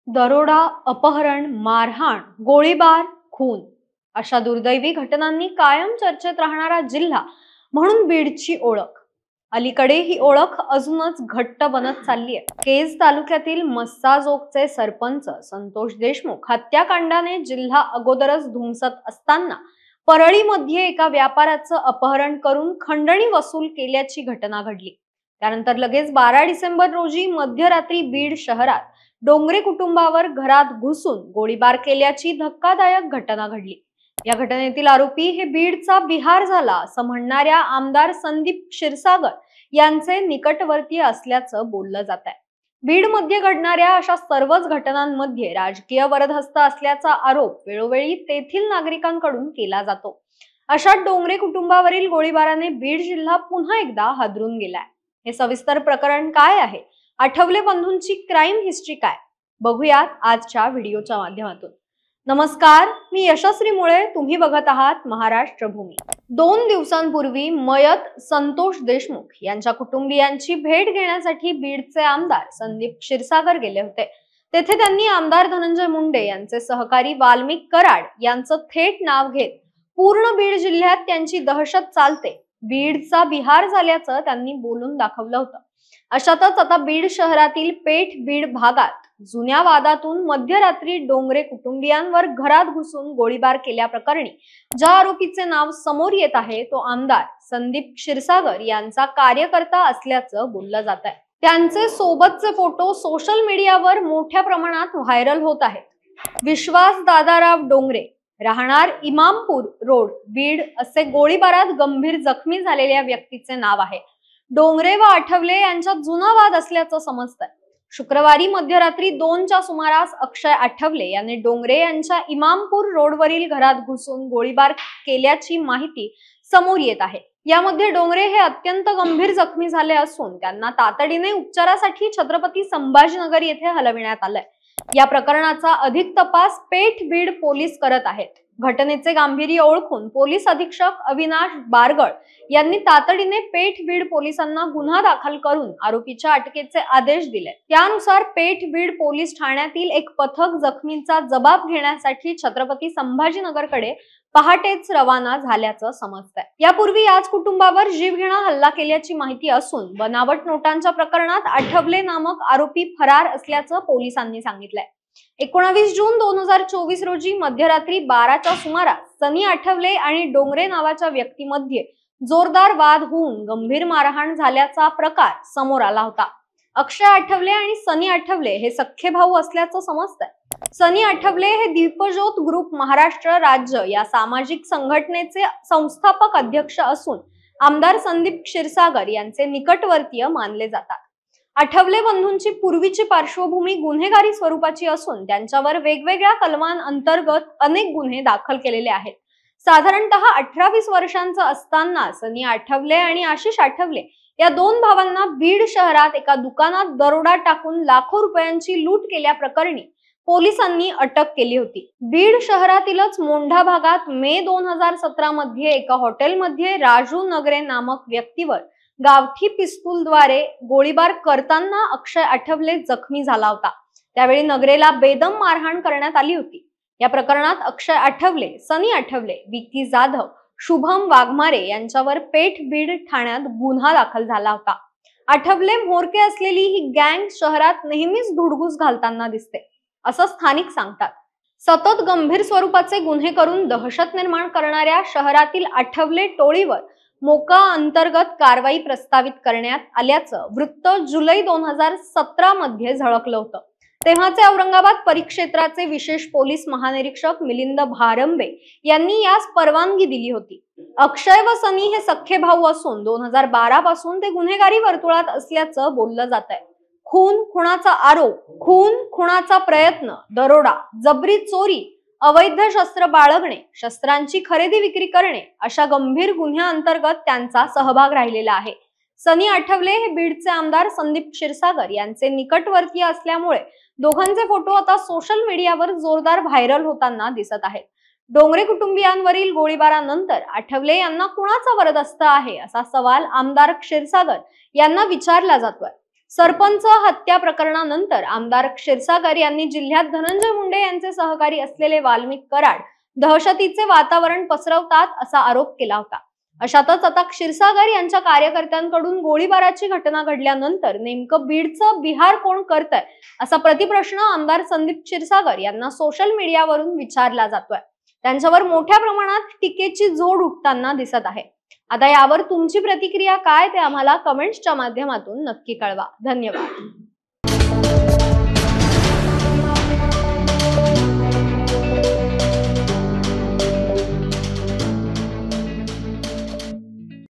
दरोडा, अपहरण, मारहाण, गोळीबार, खून अशा दुर्दैवी घटनांनी कायम चर्चेत राहणारा जिल्हा म्हणून बीडची ओळख. अलीकडे ही ओळख अजूनच घट्ट बनत चालली आहे. केज तालुक्यातील मस्साजोगचे सरपंच संतोष देशमुख हत्याकांडाने जिल्हा अगोदरच धुमसत असताना परळीमध्ये एका व्यापाराचं अपहरण करून खंडणी वसूल केल्याची घटना घडली. त्यानंतर लगेच 12 डिसेंबर रोजी मध्यरात्री बीड शहरात डोंगरे कुटुंबावर घरात घुसून गोळीबार केल्याची धक्कादायक घटना घडली. या घटनेतील आरोपी हे बीडचा बिहार झाला असं म्हणणाऱ्या आमदार संदीप क्षीरसागर यांचे निकटवर्तीय असल्याचं बोललं जात आहे. बीडमध्ये घडणाऱ्या अशा सर्वच घटनांमध्ये राजकीय वरदहस्त असल्याचा आरोप वेळोवेळी तेथील नागरिकांकडून केला जातो. अशात डोंगरे कुटुंबावरील गोळीबाराने बीड जिल्हा पुन्हा एकदा हादरून गेलाय. हे सविस्तर प्रकरण काय आहे, आठवले बंधूंची क्राईम हिस्ट्री काय, बघूयात आजच्या व्हिडिओच्या माध्यमातून. नमस्कार, मी यशस्वी मुळे. तुम्ही बघत आहात महाराष्ट्र भूमी. 2 दिवसांपूर्वी मयत संतोष देशमुख यांच्या कुटुंबियांची भेट घेण्यासाठी बीडचे आमदार संदीप क्षीरसागर गेले होते. तेथे त्यांनी आमदार धनंजय मुंडे यांचे सहकारी वाल्मिक कराड यांचं थेट नाव घेत पूर्ण बीड जिल्ह्यात त्यांची दहशत चालते, बीडचा बिहार झाल्याचं त्यांनी बोलून दाखवलं होतं. अशातच आता बीड शहरातील पेठ बीड भागात जुन्या वादातून मध्यरात्री डोंगरे कुटुंबियांवर घरात घुसून गोळीबार केल्याप्रकरणी ज्या आरोपीचे नाव समोर येत आहे तो आमदार संदीप क्षीरसागर यांचा कार्यकर्ता असल्याचं बोललं जात आहे. त्यांचे सोबतचे फोटो सोशल मीडियावर मोठ्या प्रमाणात व्हायरल होत आहेत. विश्वास दादाराव डोंगरे, राहणार इमामपूर रोड, बीड असे गोळीबारात गंभीर जखमी झालेल्या व्यक्तीचे नाव आहे. डोंगरे व आठवले यांच्यात जुना वाद असल्याचं समजतंय. शुक्रवारी मध्यरात्री 2च्या सुमारास अक्षय आठवले यांनी डोंगरे यांच्या इमामपूर रोडवरील घरात घुसून गोळीबार केल्याची माहिती समोर येत आहे. यामध्ये डोंगरे हे अत्यंत गंभीर जखमी झाले असून त्यांना तातडीने उपचारासाठी छत्रपती संभाजीनगर येथे हलविण्यात आलंय. या प्रकरणाचा अधिक तपास पेठ बीड पोलीस करत आहेत. घटनेचे गांभीर्य ओळखून पोलीस अधीक्षक अविनाश बारगळ यांनी तातडीने पेठ बीड पोलिसांना गुन्हा दाखल करून आरोपीच्या अटकेचे आदेश दिले. त्यानुसार पेठ बीड पोलीस ठाण्यातील एक पथक जखमींचा जबाब घेण्यासाठी छत्रपती संभाजीनगरकडे पहाटेच रवाना झाल्याचं समजतंय. यापूर्वी याच कुटुंबावर जीवघेणा हल्ला केल्याची माहिती असून बनावट नोटांच्या प्रकरणात आठवले नामक आरोपी फरार असल्याचं पोलिसांनी सांगितलंय. 19 जून 2024 रोजी मध्यरात्री 12च्या सुमारास सनी आठवले आणि डोंगरे नावाच्या व्यक्तीमध्ये जोरदार वाद होऊन गंभीर मारहाण झाल्याचा प्रकार समोर आला होता. अक्षय आठवले आणि सनी आठवले हे सख्खे भाऊ असल्याचं समजतंय. सनी आठवले हे दीपज्योत ग्रुप महाराष्ट्र राज्य या सामाजिक संघटनेचे संस्थापक अध्यक्ष असून आमदार संदीप क्षीरसागर यांचे निकटवर्तीय मानले जातात. आठवले बंधूंची पूर्वीची पार्श्वभूमी गुन्हेगारी स्वरूपाची असून त्यांच्यावर वेगवेगळ्या कलमांअंतर्गत अनेक गुन्हे दाखल केलेले आहेत. साधारणतः 18-20 वर्षांचा असताना सनी आठवले आणि आशिष आठवले या 2 भावांना बीड शहरात एका दुकानात दरोडा टाकून लाखो रुपयांची लूट केल्याप्रकरणी पोलिसांनी अटक केली होती. बीड शहरातीलच मोंढा भागात मे 2017 मध्ये एका हॉटेलमध्ये राजू नगरे नामक व्यक्तीवर गावठी पिस्तूलद्वारे गोळीबार करताना अक्षय आठवले जखमी झाला होता. त्यावेळी नगरेला बेदम मारहाण करण्यात आली होती. या प्रकरणात अक्षय आठवले, सनी आठवले, विकी जाधव, शुभम वाघमारे यांच्यावर पेठ बीड ठाण्यात गुन्हा दाखल झाला होता. आठवले म्होरके असलेली ही गँग शहरात नेहमीच धुडगूस घालताना दिसते असं स्थानिक सांगतात. सतत गंभीर स्वरूपाचे गुन्हे करून दहशत निर्माण करणाऱ्या शहरातील आठवले टोळीवर मोका अंतर्गत कारवाई प्रस्तावित करण्यात आल्याचं वृत्त जुलै 2017 मध्ये झळकलं होतं. तेव्हाचे औरंगाबाद परिक्षेत्राचे विशेष पोलीस महानिरीक्षक मिलिंद भारंबे यांनी यास परवानगी दिली होती. अक्षय व सनी हे सख्खे भाऊ असून 2012 पासून ते गुन्हेगारी वर्तुळात असल्याचं बोललं जात आहे. खून, खुनाचा आरोप, खून, खुनाचा प्रयत्न, दरोडा, जबरी चोरी, अवैध शस्त्र बाळगणे, शस्त्रांची खरेदी विक्री करणे अशा गंभीर गुन्ह्यांअंतर्गत त्यांचा सहभाग राहिलेला आहे. सनी आठवले हे बीडचे आमदार संदीप क्षीरसागर यांचे निकटवर्तीय असल्यामुळे दोघांचे फोटो आता सोशल मीडियावर जोरदार व्हायरल होताना दिसत आहेत. डोंगरे कुटुंबियांवरील गोळीबारानंतर आठवले यांना कुणाचा वरदहस्त आहे असा सवाल आमदार क्षीरसागर यांना विचारला जातोय. सरपंच हत्या प्रकरणानंतर आमदार क्षीरसागर यांनी जिल्ह्यात धनंजय मुंडे यांचे सहकारी असलेले वाल्मिक कराड दहशतीचे वातावरण पसरवतात असा आरोप केला होता। अशातच आता क्षीरसागर यांच्या कार्यकर्त्यांकडून गोळीबाराची घटना घडल्यानंतर नेमकं बीडचं बिहार कोण करतंय असा प्रतिप्रश्न आमदार संदीप क्षीरसागर यांना सोशल मीडियावरून विचारला जातोय। त्यांच्यावर मोठ्या प्रमाणात टीकेची जोड उठताना दिसत आहे। आता यावर तुमची प्रतिक्रिया काय ते आम्हाला कमेंट्सच्या माध्यमातून नक्की कळवा। धन्यवाद।